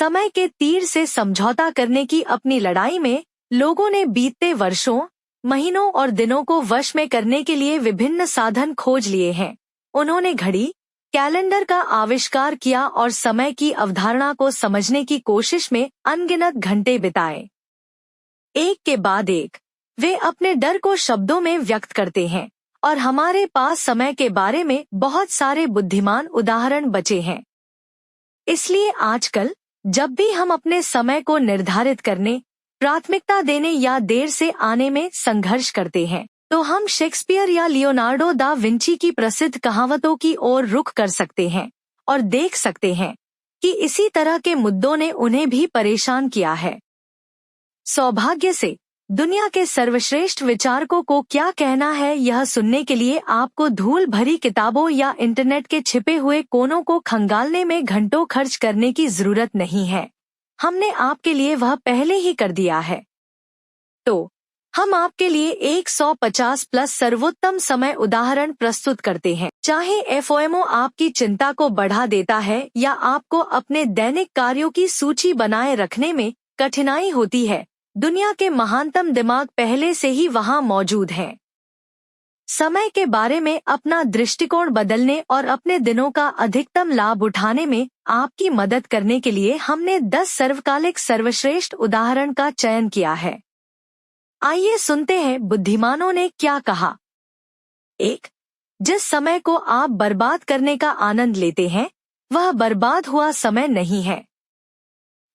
समय के तीर से समझौता करने की अपनी लड़ाई में लोगों ने बीतते वर्षों, महीनों और दिनों को वश में करने के लिए विभिन्न साधन खोज लिए हैं। उन्होंने घड़ी, कैलेंडर का आविष्कार किया और समय की अवधारणा को समझने की कोशिश में अनगिनत घंटे बिताए। एक के बाद एक वे अपने डर को शब्दों में व्यक्त करते हैं और हमारे पास समय के बारे में बहुत सारे बुद्धिमान उदाहरण बचे हैं। इसलिए आजकल जब भी हम अपने समय को निर्धारित करने, प्राथमिकता देने या देर से आने में संघर्ष करते हैं, तो हम शेक्सपियर या लियोनार्डो दा विंची की प्रसिद्ध कहावतों की ओर रुख कर सकते हैं और देख सकते हैं कि इसी तरह के मुद्दों ने उन्हें भी परेशान किया है। सौभाग्य से दुनिया के सर्वश्रेष्ठ विचारकों को क्या कहना है, यह सुनने के लिए आपको धूल भरी किताबों या इंटरनेट के छिपे हुए कोनों को खंगालने में घंटों खर्च करने की जरूरत नहीं है। हमने आपके लिए वह पहले ही कर दिया है। तो हम आपके लिए 150 प्लस सर्वोत्तम समय उदाहरण प्रस्तुत करते हैं। चाहे एफओएमओ आपकी चिंता को बढ़ा देता है या आपको अपने दैनिक कार्यों की सूची बनाए रखने में कठिनाई होती है, दुनिया के महानतम दिमाग पहले से ही वहां मौजूद हैं। समय के बारे में अपना दृष्टिकोण बदलने और अपने दिनों का अधिकतम लाभ उठाने में आपकी मदद करने के लिए हमने 10 सर्वकालिक सर्वश्रेष्ठ उदाहरण का चयन किया है। आइए सुनते हैं बुद्धिमानों ने क्या कहा। 1. जिस समय को आप बर्बाद करने का आनंद लेते हैं, वह बर्बाद हुआ समय नहीं है।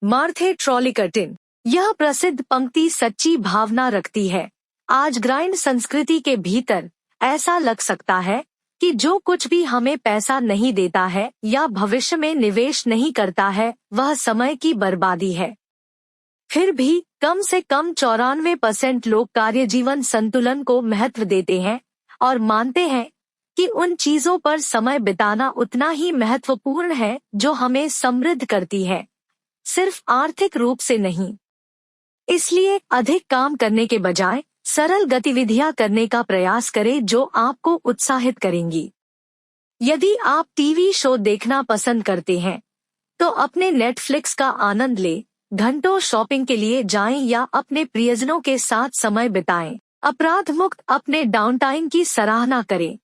मार्थे ट्रॉलिकटिन। यह प्रसिद्ध पंक्ति सच्ची भावना रखती है। आज ग्राइंड संस्कृति के भीतर ऐसा लग सकता है कि जो कुछ भी हमें पैसा नहीं देता है या भविष्य में निवेश नहीं करता है, वह समय की बर्बादी है। फिर भी कम से कम 94% लोग कार्यजीवन संतुलन को महत्व देते हैं और मानते हैं कि उन चीजों पर समय बिताना उतना ही महत्वपूर्ण है जो हमें समृद्ध करती है, सिर्फ आर्थिक रूप से नहीं। इसलिए अधिक काम करने के बजाय सरल गतिविधियां करने का प्रयास करें जो आपको उत्साहित करेंगी। यदि आप टीवी शो देखना पसंद करते हैं, तो अपने नेटफ्लिक्स का आनंद लें, घंटों शॉपिंग के लिए जाएं या अपने प्रियजनों के साथ समय बिताएं। अपराध मुक्त अपने डाउनटाइम की सराहना करें।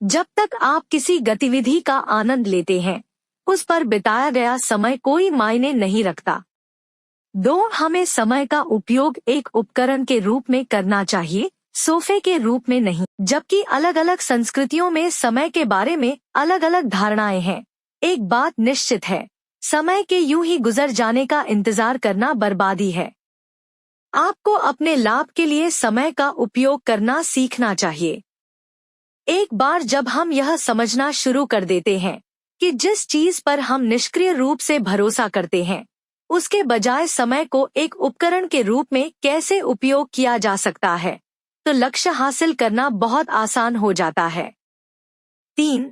जब तक आप किसी गतिविधि का आनंद लेते हैं, उस पर बिताया गया समय कोई मायने नहीं रखता। 2. हमें समय का उपयोग एक उपकरण के रूप में करना चाहिए, सोफे के रूप में नहीं। जबकि अलग अलग संस्कृतियों में समय के बारे में अलग अलग धारणाएं हैं, एक बात निश्चित है, समय के यूं ही गुजर जाने का इंतजार करना बर्बादी है। आपको अपने लाभ के लिए समय का उपयोग करना सीखना चाहिए। एक बार जब हम यह समझना शुरू कर देते हैं कि जिस चीज पर हम निष्क्रिय रूप से भरोसा करते हैं, उसके बजाय समय को एक उपकरण के रूप में कैसे उपयोग किया जा सकता है, तो लक्ष्य हासिल करना बहुत आसान हो जाता है। 3.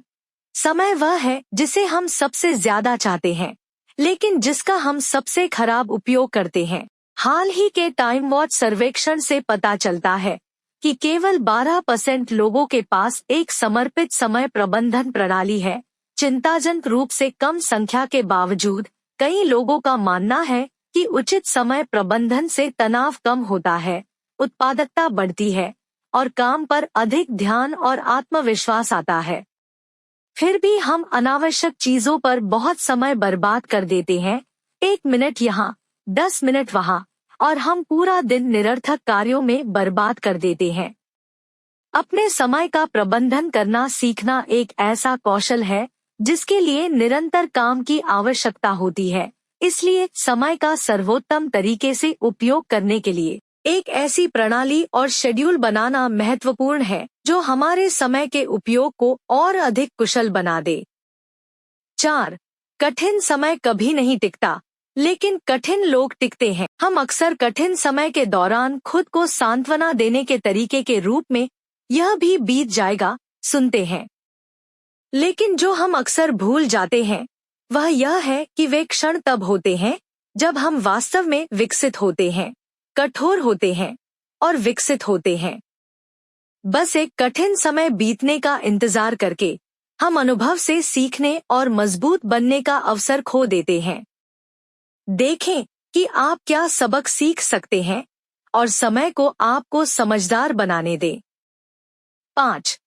समय वह है जिसे हम सबसे ज्यादा चाहते हैं, लेकिन जिसका हम सबसे खराब उपयोग करते हैं। हाल ही के टाइम वॉच सर्वेक्षण से पता चलता है कि केवल 12% लोगों के पास एक समर्पित समय प्रबंधन प्रणाली है। चिंताजनक रूप से कम संख्या के बावजूद कई लोगों का मानना है कि उचित समय प्रबंधन से तनाव कम होता है, उत्पादकता बढ़ती है और काम पर अधिक ध्यान और आत्मविश्वास आता है। फिर भी हम अनावश्यक चीजों पर बहुत समय बर्बाद कर देते हैं, 1 मिनट यहाँ, 10 मिनट वहाँ, और हम पूरा दिन निरर्थक कार्यों में बर्बाद कर देते हैं। अपने समय का प्रबंधन करना सीखना एक ऐसा कौशल है जिसके लिए निरंतर काम की आवश्यकता होती है। इसलिए समय का सर्वोत्तम तरीके से उपयोग करने के लिए एक ऐसी प्रणाली और शेड्यूल बनाना महत्वपूर्ण है जो हमारे समय के उपयोग को और अधिक कुशल बना दे। 4. कठिन समय कभी नहीं टिकता, लेकिन कठिन लोग टिकते हैं। हम अक्सर कठिन समय के दौरान खुद को सांत्वना देने के तरीके के रूप में यह भी बीत जाएगा सुनते हैं, लेकिन जो हम अक्सर भूल जाते हैं वह यह है कि वे क्षण तब होते हैं जब हम वास्तव में विकसित होते हैं, कठोर होते हैं और विकसित होते हैं। बस एक कठिन समय बीतने का इंतजार करके हम अनुभव से सीखने और मजबूत बनने का अवसर खो देते हैं। देखें कि आप क्या सबक सीख सकते हैं और समय को आपको समझदार बनाने दें। 5.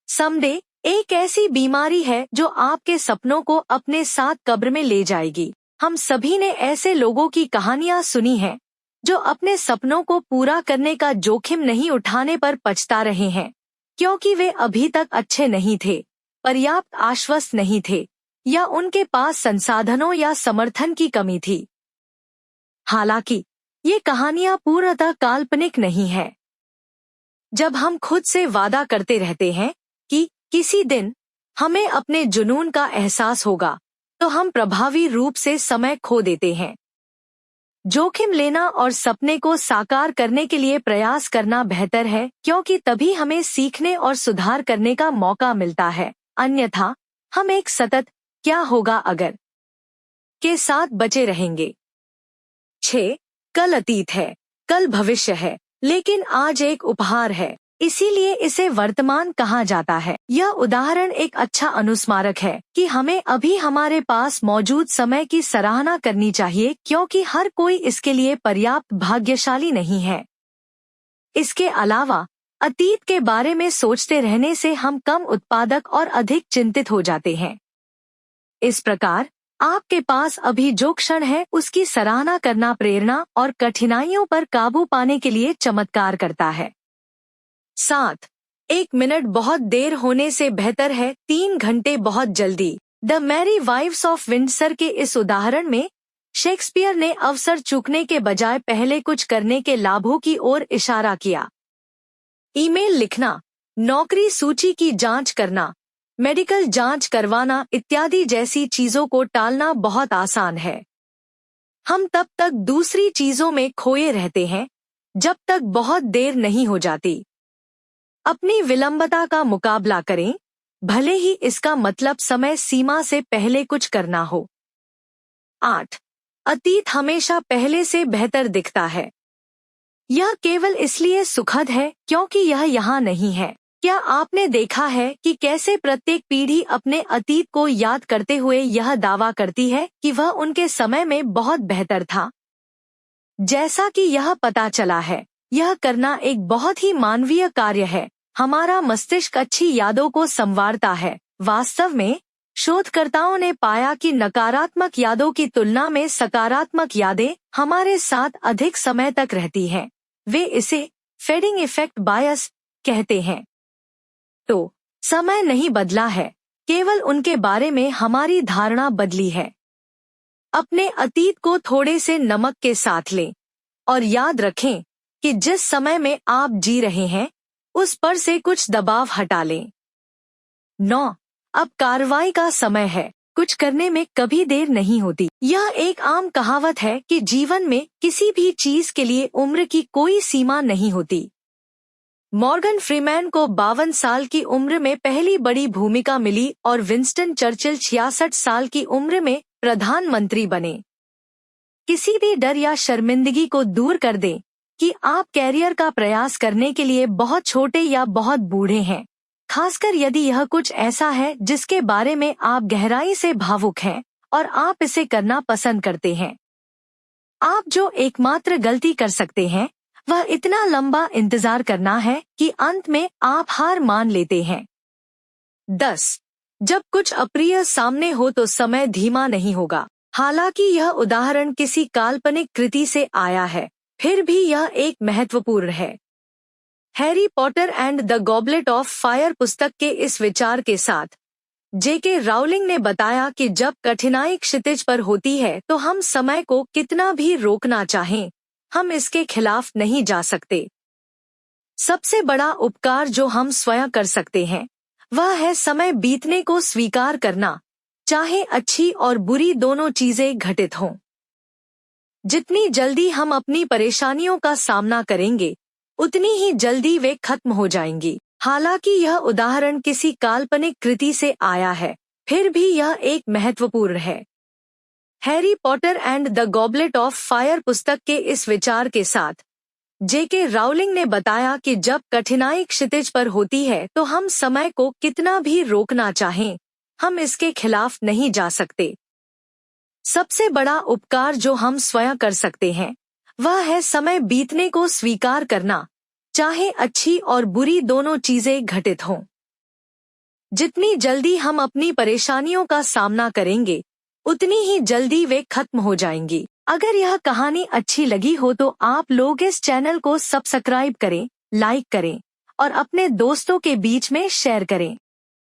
समडे एक ऐसी बीमारी है जो आपके सपनों को अपने साथ कब्र में ले जाएगी। हम सभी ने ऐसे लोगों की कहानियां सुनी हैं जो अपने सपनों को पूरा करने का जोखिम नहीं उठाने पर पछता रहे हैं, क्योंकि वे अभी तक अच्छे नहीं थे, पर्याप्त आश्वस्त नहीं थे, या उनके पास संसाधनों या समर्थन की कमी थी। हालांकि ये कहानियां पूर्णतः काल्पनिक नहीं है। जब हम खुद से वादा करते रहते हैं कि किसी दिन हमें अपने जुनून का एहसास होगा, तो हम प्रभावी रूप से समय खो देते हैं। जोखिम लेना और सपने को साकार करने के लिए प्रयास करना बेहतर है, क्योंकि तभी हमें सीखने और सुधार करने का मौका मिलता है। अन्यथा हम एक सतत क्या होगा अगर के साथ बचे रहेंगे। 6. कल अतीत है, कल भविष्य है, लेकिन आज एक उपहार है, इसीलिए इसे वर्तमान कहा जाता है। यह उदाहरण एक अच्छा अनुस्मारक है कि हमें अभी हमारे पास मौजूद समय की सराहना करनी चाहिए, क्योंकि हर कोई इसके लिए पर्याप्त भाग्यशाली नहीं है। इसके अलावा अतीत के बारे में सोचते रहने से हम कम उत्पादक और अधिक चिंतित हो जाते हैं। इस प्रकार आपके पास अभी जो क्षण है उसकी सराहना करना प्रेरणा और कठिनाइयों पर काबू पाने के लिए चमत्कार करता है। 7. 1 मिनट बहुत देर होने से बेहतर है 3 घंटे बहुत जल्दी। The merry wives of Windsor के इस उदाहरण में शेक्सपियर ने अवसर चूकने के बजाय पहले कुछ करने के लाभों की ओर इशारा किया। ईमेल लिखना, नौकरी सूची की जांच करना, मेडिकल जांच करवाना इत्यादि जैसी चीजों को टालना बहुत आसान है। हम तब तक दूसरी चीजों में खोए रहते हैं जब तक बहुत देर नहीं हो जाती। अपनी विलंबता का मुकाबला करें, भले ही इसका मतलब समय सीमा से पहले कुछ करना हो। 8. अतीत हमेशा पहले से बेहतर दिखता है। यह केवल इसलिए सुखद है क्योंकि यह यहाँ नहीं है। क्या आपने देखा है कि कैसे प्रत्येक पीढ़ी अपने अतीत को याद करते हुए यह दावा करती है कि वह उनके समय में बहुत बेहतर था? जैसा कि यह पता चला है, यह करना एक बहुत ही मानवीय कार्य है। हमारा मस्तिष्क अच्छी यादों को संवारता है। वास्तव में शोधकर्ताओं ने पाया कि नकारात्मक यादों की तुलना में सकारात्मक यादें हमारे साथ अधिक समय तक रहती हैं। वे इसे फेडिंग इफेक्ट बायस कहते हैं। तो समय नहीं बदला है, केवल उनके बारे में हमारी धारणा बदली है। अपने अतीत को थोड़े से नमक के साथ लें और याद रखें कि जिस समय में आप जी रहे हैं उस पर से कुछ दबाव हटा लें। 9. अब कार्रवाई का समय है, कुछ करने में कभी देर नहीं होती। यह एक आम कहावत है कि जीवन में किसी भी चीज के लिए उम्र की कोई सीमा नहीं होती। मॉर्गन फ्रीमैन को 52 साल की उम्र में पहली बड़ी भूमिका मिली और विंस्टन चर्चिल 66 साल की उम्र में प्रधानमंत्री बने। किसी भी डर या शर्मिंदगी को दूर कर दें कि आप कैरियर का प्रयास करने के लिए बहुत छोटे या बहुत बूढ़े हैं, खासकर यदि यह कुछ ऐसा है जिसके बारे में आप गहराई से भावुक हैं और आप इसे करना पसंद करते हैं। आप जो एकमात्र गलती कर सकते हैं वह इतना लंबा इंतजार करना है कि अंत में आप हार मान लेते हैं। 10. जब कुछ अप्रिय सामने हो तो समय धीमा नहीं होगा। हालांकि यह उदाहरण किसी काल्पनिक कृति से आया है, फिर भी यह एक महत्वपूर्ण है। Harry Potter and the goblet of fire पुस्तक के इस विचार के साथ जेके राउलिंग ने बताया कि जब कठिनाई क्षितिज पर होती है तो हम समय को कितना भी रोकना चाहें, हम इसके खिलाफ नहीं जा सकते। सबसे बड़ा उपकार जो हम स्वयं कर सकते हैं वह है समय बीतने को स्वीकार करना, चाहे अच्छी और बुरी दोनों चीजें घटित हों। जितनी जल्दी हम अपनी परेशानियों का सामना करेंगे उतनी ही जल्दी वे खत्म हो जाएंगी। हालांकि यह उदाहरण किसी काल्पनिक कृति से आया है, फिर भी यह एक महत्वपूर्ण है। Harry Potter and the goblet of fire पुस्तक के इस विचार के साथ जेके राउलिंग ने बताया कि जब कठिनाई क्षितिज पर होती है तो हम समय को कितना भी रोकना चाहें, हम इसके खिलाफ नहीं जा सकते। सबसे बड़ा उपकार जो हम स्वयं कर सकते हैं वह है समय बीतने को स्वीकार करना, चाहे अच्छी और बुरी दोनों चीजें घटित हों। जितनी जल्दी हम अपनी परेशानियों का सामना करेंगे उतनी ही जल्दी वे खत्म हो जाएंगी। अगर यह कहानी अच्छी लगी हो तो आप लोग इस चैनल को सब्सक्राइब करें, लाइक करें और अपने दोस्तों के बीच में शेयर करें।